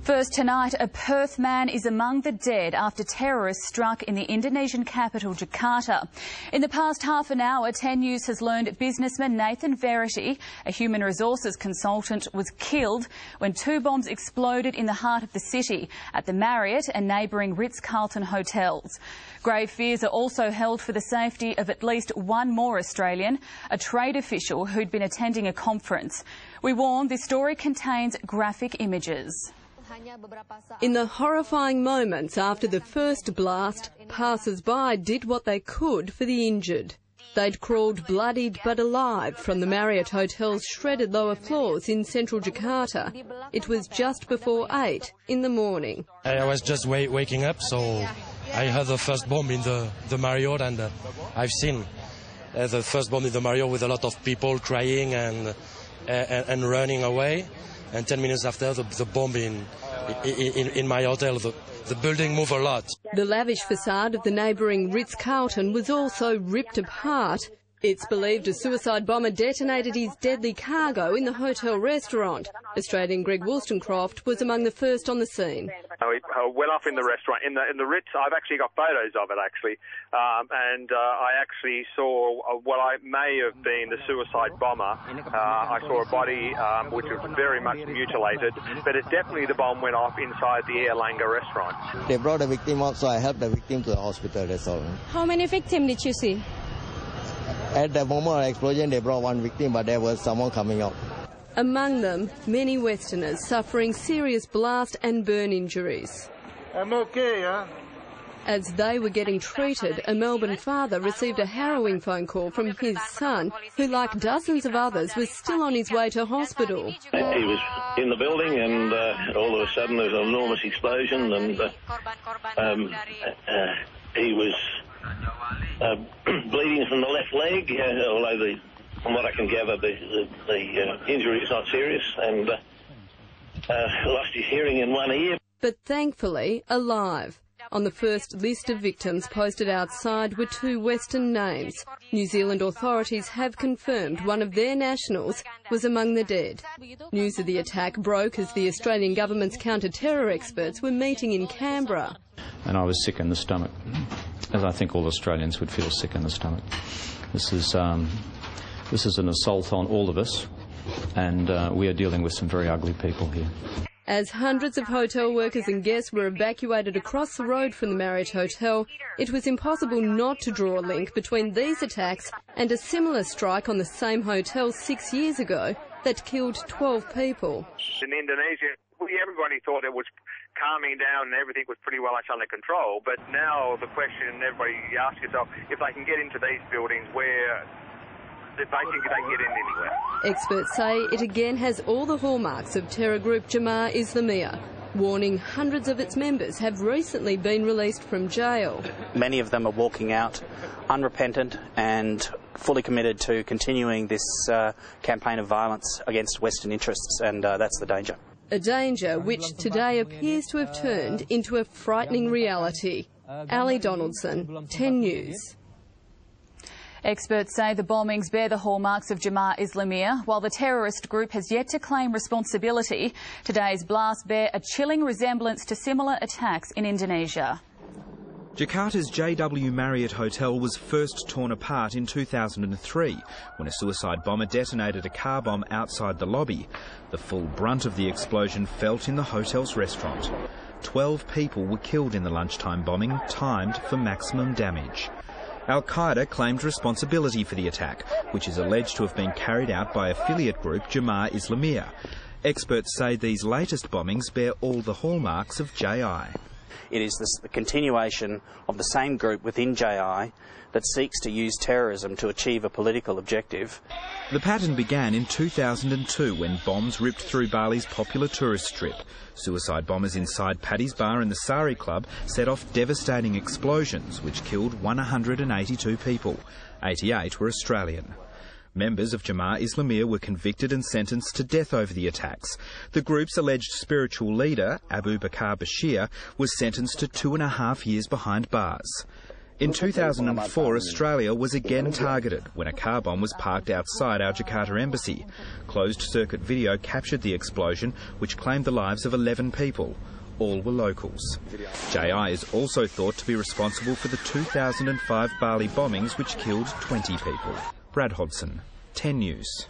First tonight, a Perth man is among the dead after terrorists struck in the Indonesian capital, Jakarta. In the past half an hour, 10 News has learned businessman Nathan Verity, a human resources consultant, was killed when two bombs exploded in the heart of the city at the Marriott and neighbouring Ritz-Carlton hotels. Grave fears are also held for the safety of at least one more Australian, a trade official who'd been attending a conference. We warn this story contains graphic images. In the horrifying moments after the first blast, passers-by did what they could for the injured. They'd crawled bloodied but alive from the Marriott Hotel's shredded lower floors in central Jakarta. It was just before 8 in the morning. I was just waking up, so I heard the first bomb in the Marriott, and I've seen the first bomb in the Marriott with a lot of people crying and running away. And 10 minutes after, the bomb in my hotel, the building moved a lot. The lavish facade of the neighbouring Ritz-Carlton was also ripped apart. It's believed a suicide bomber detonated his deadly cargo in the hotel restaurant. Australian Greg Wollstonecroft was among the first on the scene. We went off in the restaurant, in the Ritz. I've actually got photos of it, actually. I actually saw what I may have been the suicide bomber. I saw a body which was very much mutilated, but it definitely the bomb went off inside the Erlanger restaurant. They brought the victim out, so I helped the victim to the hospital, that's all. How many victims did you see? At the moment of the explosion, they brought one victim, but there was someone coming out. Among them, many Westerners suffering serious blast and burn injuries. I'm okay, huh? As they were getting treated, a Melbourne father received a harrowing phone call from his son, who, like dozens of others, was still on his way to hospital. He was in the building, and all of a sudden there was an enormous explosion, and he was bleeding from the left leg, although from what I can gather, the injury is not serious, and lost his hearing in one ear. But thankfully alive. On the first list of victims posted outside were two Western names. New Zealand authorities have confirmed one of their nationals was among the dead. News of the attack broke as the Australian government's counter-terror experts were meeting in Canberra. And I was sick in the stomach, as I think all Australians would feel sick in the stomach. This is an assault on all of us, and we are dealing with some very ugly people here. As hundreds of hotel workers and guests were evacuated across the road from the Marriott Hotel, it was impossible not to draw a link between these attacks and a similar strike on the same hotel 6 years ago that killed 12 people. In Indonesia, everybody thought it was calming down and everything was pretty well under control, but now the question everybody asks yourself, if they can get into these buildings, where they can get in anywhere. Experts say it again has all the hallmarks of terror group Jemaah Islamiyah, warning hundreds of its members have recently been released from jail. Many of them are walking out unrepentant and fully committed to continuing this campaign of violence against Western interests, and that's the danger. A danger which today appears to have turned into a frightening reality. Ali Donaldson, 10 News. Experts say the bombings bear the hallmarks of Jemaah Islamiyah. While the terrorist group has yet to claim responsibility, today's blasts bear a chilling resemblance to similar attacks in Indonesia. Jakarta's JW Marriott Hotel was first torn apart in 2003 when a suicide bomber detonated a car bomb outside the lobby. The full brunt of the explosion felt in the hotel's restaurant. 12 people were killed in the lunchtime bombing, timed for maximum damage. Al-Qaeda claimed responsibility for the attack, which is alleged to have been carried out by affiliate group Jemaah Islamiyah. Experts say these latest bombings bear all the hallmarks of JI. It is the continuation of the same group within JI that seeks to use terrorism to achieve a political objective. The pattern began in 2002 when bombs ripped through Bali's popular tourist strip. Suicide bombers inside Paddy's Bar and the Sari Club set off devastating explosions which killed 182 people. 88 were Australian. Members of Jemaah Islamiyah were convicted and sentenced to death over the attacks. The group's alleged spiritual leader, Abu Bakr Bashir, was sentenced to 2.5 years behind bars. In 2004, Australia was again targeted when a car bomb was parked outside our Jakarta embassy. Closed-circuit video captured the explosion, which claimed the lives of 11 people. All were locals. JI is also thought to be responsible for the 2005 Bali bombings, which killed 20 people. Brad Hodson, 10 News.